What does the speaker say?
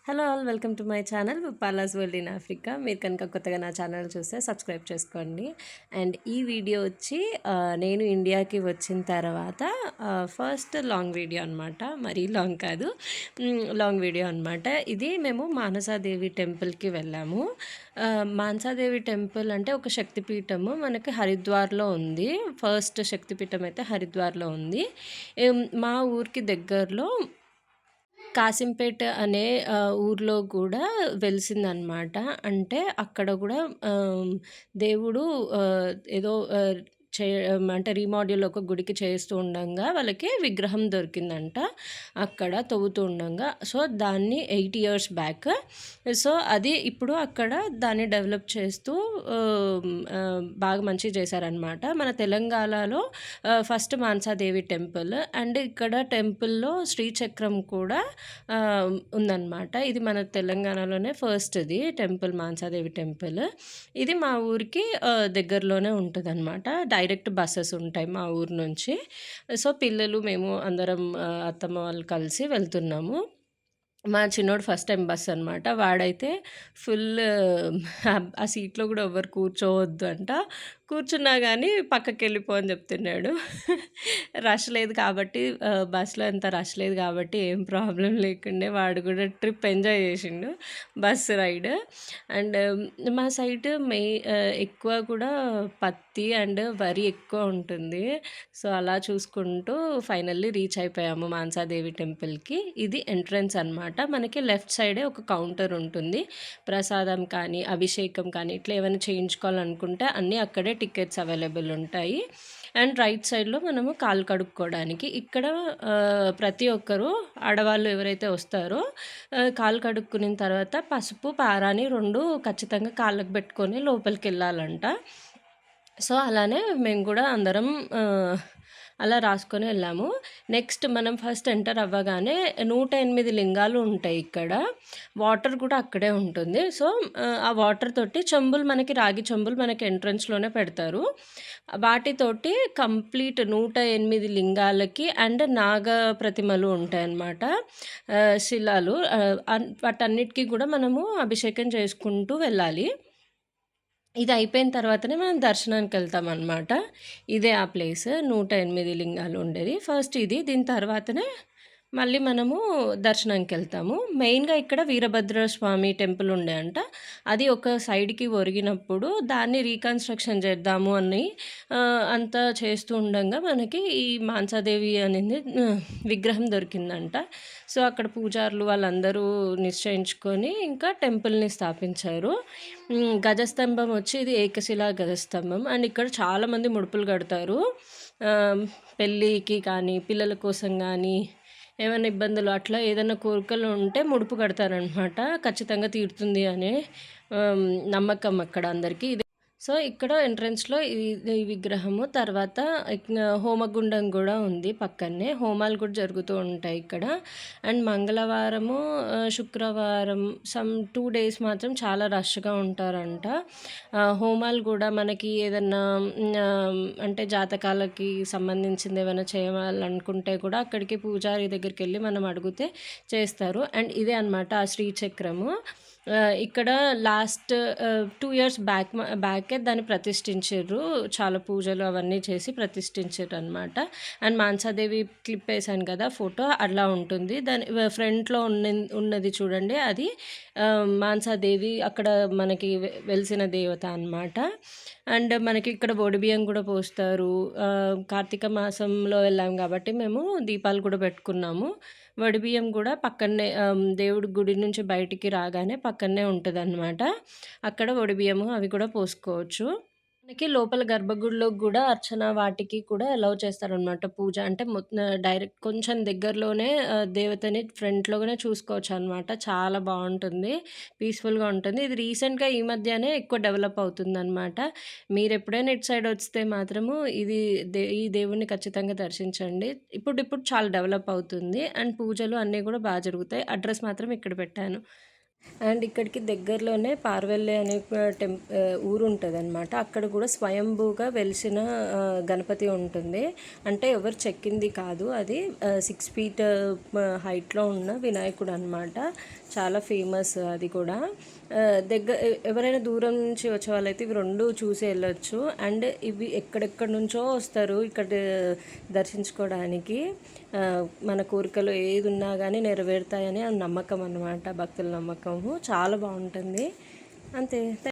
Hello all, welcome to my channel పాలాస్ world in Africa. మీరు కనుక కొత్తగా నా ఛానల్ చూస్తే సబ్స్క్రైబ్ చేసుకోండి. అండ్ ఈ వీడియో వచ్చి నేను ఇండియాకి వచ్చిన తర్వాత ఫస్ట్ లాంగ్ వీడియో అనమాట. మరీ లాంగ్ కాదు, లాంగ్ వీడియో అనమాట. ఇది మేము మానసాదేవి టెంపుల్కి వెళ్ళాము. మానసాదేవి టెంపుల్ అంటే ఒక శక్తిపీఠము, మనకి హరిద్వార్లో ఉంది. ఫస్ట్ శక్తిపీఠం అయితే హరిద్వార్లో ఉంది. మా ఊరికి దగ్గరలో కాసింపేట అనే ఊర్లో కూడా వెలిసిందనమాట. అంటే అక్కడ కూడా దేవుడు ఏదో చే అంటే రీమోడ్యూల్ ఒక గుడికి చేస్తూ ఉండంగా వాళ్ళకి విగ్రహం దొరికిందంట అక్కడ తవ్వుతూ ఉండంగా. సో దాన్ని 8 years బ్యాక్. సో అది ఇప్పుడు అక్కడ దాన్ని డెవలప్ చేస్తూ బాగా మంచిగా చేశారనమాట. మన తెలంగాణలో ఫస్ట్ మానసాదేవి టెంపుల్, అండ్ ఇక్కడ టెంపుల్లో శ్రీచక్రం కూడా ఉందన్నమాట. ఇది మన తెలంగాణలోనే ఫస్ట్ది టెంపుల్, మానసాదేవి టెంపుల్. ఇది మా ఊరికి దగ్గరలోనే ఉంటుంది అనమాట. డైరెక్ట్ బస్సెస్ ఉంటాయి మా ఊరు నుంచి. సో పిల్లలు మేము అందరం అత్తమ్మ వాళ్ళు కలిసి వెళ్తున్నాము. మా చిన్నోడు ఫస్ట్ టైం బస్ అనమాట. వాడైతే ఫుల్ ఆ సీట్లో కూడా ఎవ్వరు కూర్చోవద్దు అంట. కూర్చున్నా కానీ పక్కకి వెళ్ళిపో అని చెప్తున్నాడు. రష్ లేదు కాబట్టి, బస్సులో అంత రష్ లేదు కాబట్టి ఏం ప్రాబ్లం లేకుండే వాడు కూడా ట్రిప్ ఎంజాయ్ చేసిండు, బస్ రైడ్. అండ్ మా సైడ్ ఎక్కువ కూడా పత్తి అండ్ వరి ఎక్కువ ఉంటుంది. సో అలా చూసుకుంటూ ఫైనల్లీ రీచ్ అయిపోయాము మానసాదేవి టెంపుల్కి. ఇది ఎంట్రన్స్ అనమాట. మనకి లెఫ్ట్ సైడే ఒక కౌంటర్ ఉంటుంది. ప్రసాదం కానీ అభిషేకం కానీ ఇట్లా ఏమైనా చేయించుకోవాలనుకుంటే అన్నీ అక్కడే టికెట్స్ అవైలబుల్ ఉంటాయి. అండ్ రైట్ సైడ్లో మనము కాలు కడుక్కోవడానికి ఇక్కడ ప్రతి ఒక్కరూ ఆడవాళ్ళు ఎవరైతే వస్తారో కాలు కడుక్కున్న తర్వాత పసుపు పారాని 2 ఖచ్చితంగా కాళ్ళకు పెట్టుకొని లోపలికి వెళ్ళాలంట. సో అలానే మేము కూడా అందరం అలా రాసుకొని వెళ్ళాము. నెక్స్ట్ మనం ఫస్ట్ ఎంటర్ అవ్వగానే 108 లింగాలు ఉంటాయి ఇక్కడ. వాటర్ కూడా అక్కడే ఉంటుంది. సో ఆ వాటర్ తోటి చెంబులు, మనకి రాగి చెంబులు మనకి ఎంట్రన్స్లోనే పెడతారు. వాటితోటి కంప్లీట్ 108 లింగాలకి అండ్ నాగ ప్రతిమలు ఉంటాయన్నమాట, శిలాలు. వాటన్నిటికీ కూడా మనము అభిషేకం చేసుకుంటూ వెళ్ళాలి. ఇది అయిపోయిన తర్వాతనే మనం దర్శనానికి వెళ్తామన్నమాట. ఇదే ఆ ప్లేస్ 108 లింగాలు ఉండేది. ఫస్ట్ ఇది, దీని తర్వాతనే మళ్ళీ మనము దర్శనానికి వెళ్తాము. మెయిన్గా ఇక్కడ వీరభద్ర స్వామి టెంపుల్ ఉండే అంట. అది ఒక సైడ్కి ఒరిగినప్పుడు దాన్ని రీకన్స్ట్రక్షన్ చేద్దాము అని అంతా చేస్తూ ఉండగా మనకి ఈ మానసాదేవి అనేది విగ్రహం దొరికిందంట. సో అక్కడ పూజారులు వాళ్ళందరూ నిశ్చయించుకొని ఇంకా టెంపుల్ని స్థాపించారు. గజస్తంభం వచ్చి ఇది ఏకశిలా గజస్తంభం. అండ్ ఇక్కడ చాలామంది ముడుపులు కడతారు, పెళ్ళికి కానీ పిల్లల కోసం కానీ ఏమైనా ఇబ్బందులు అట్లా ఏదైనా కోరికలు ఉంటే ముడుపు కడతారనమాట. ఖచ్చితంగా తీరుతుంది అనే నమ్మకం అక్కడ అందరికీ. సో ఇక్కడ ఎంట్రన్స్లో ఈ విగ్రహము, తర్వాత హోమగుండం కూడా ఉంది పక్కనే. హోమాలు కూడా జరుగుతూ ఉంటాయి ఇక్కడ. అండ్ మంగళవారము, శుక్రవారం 2 days మాత్రం చాలా రష్గా ఉంటారంట. హోమాలు కూడా మనకి ఏదన్నా అంటే జాతకాలకి సంబంధించింది ఏమైనా చేయాలనుకుంటే కూడా అక్కడికి పూజారి దగ్గరికి వెళ్ళి మనం అడిగితే చేస్తారు. అండ్ ఇదే అనమాట ఆ శ్రీచక్రము. ఇక్కడ లాస్ట్ 2 years బ్యాకే దాన్ని ప్రతిష్ఠించారు. చాలా పూజలు అవన్నీ చేసి ప్రతిష్ఠించారు అనమాట. అండ్ మానసాదేవి క్లిప్ వేసాను కదా ఫోటో, అలా ఉంటుంది. దాని ఫ్రంట్లో ఉన్నది చూడండి, అది మానసాదేవి అక్కడ మనకి వెలిసిన దేవత అనమాట. అండ్ మనకి ఇక్కడ బియ్యం కూడా పోస్తారు. కార్తీక మాసంలో వెళ్ళాం కాబట్టి మేము దీపాలు కూడా పెట్టుకున్నాము. బియ్యం కూడా పక్కనే, దేవుడి గుడి నుంచి బయటికి రాగానే పక్కనే ఉంటుందన్నమాట. అక్కడ బియ్యము అవి కూడా పోసుకోవచ్చు. మనకి లోపల గర్భగుడిలో కూడా అర్చన వాటికి కూడా అలౌ చేస్తారనమాట. పూజ అంటే డైరెక్ట్ కొంచెం దగ్గరలోనే దేవతని ఫ్రంట్లోనే చూసుకోవచ్చు అనమాట. చాలా బాగుంటుంది, పీస్ఫుల్గా ఉంటుంది. ఇది రీసెంట్గా ఈ మధ్యనే ఎక్కువ డెవలప్ అవుతుందన్నమాట. మీరు ఎప్పుడైనా ఇటు సైడ్ వస్తే మాత్రము ఇది ఈ దేవుణ్ణి ఖచ్చితంగా దర్శించండి. ఇప్పుడు చాలా డెవలప్ అవుతుంది. అండ్ పూజలు అన్నీ కూడా బాగా జరుగుతాయి. అడ్రస్ మాత్రం ఇక్కడ పెట్టాను. అండ్ ఇక్కడికి దగ్గరలోనే పార్వెల్లి అనే ఊరు ఉంటుంది అనమాట. అక్కడ కూడా స్వయంభూగా వెలిసిన గణపతి ఉంటుంది. అంటే ఎవరు చెక్కింది కాదు, అది 6 feet హైట్లో ఉన్న వినాయకుడు అనమాట. చాలా ఫేమస్ అది కూడా. ఎవరైనా దూరం నుంచి వచ్చే వాళ్ళైతే ఇవి రెండు చూసి వెళ్ళొచ్చు. అండ్ ఇవి ఎక్కడెక్కడి నుంచో వస్తారు ఇక్కడ దర్శించుకోవడానికి. మన కోరికలు ఏది ఉన్నా కానీ నెరవేరుతాయని నమ్మకం అన్నమాట, భక్తుల నమ్మకము. చాలా బాగుంటుంది అంతే.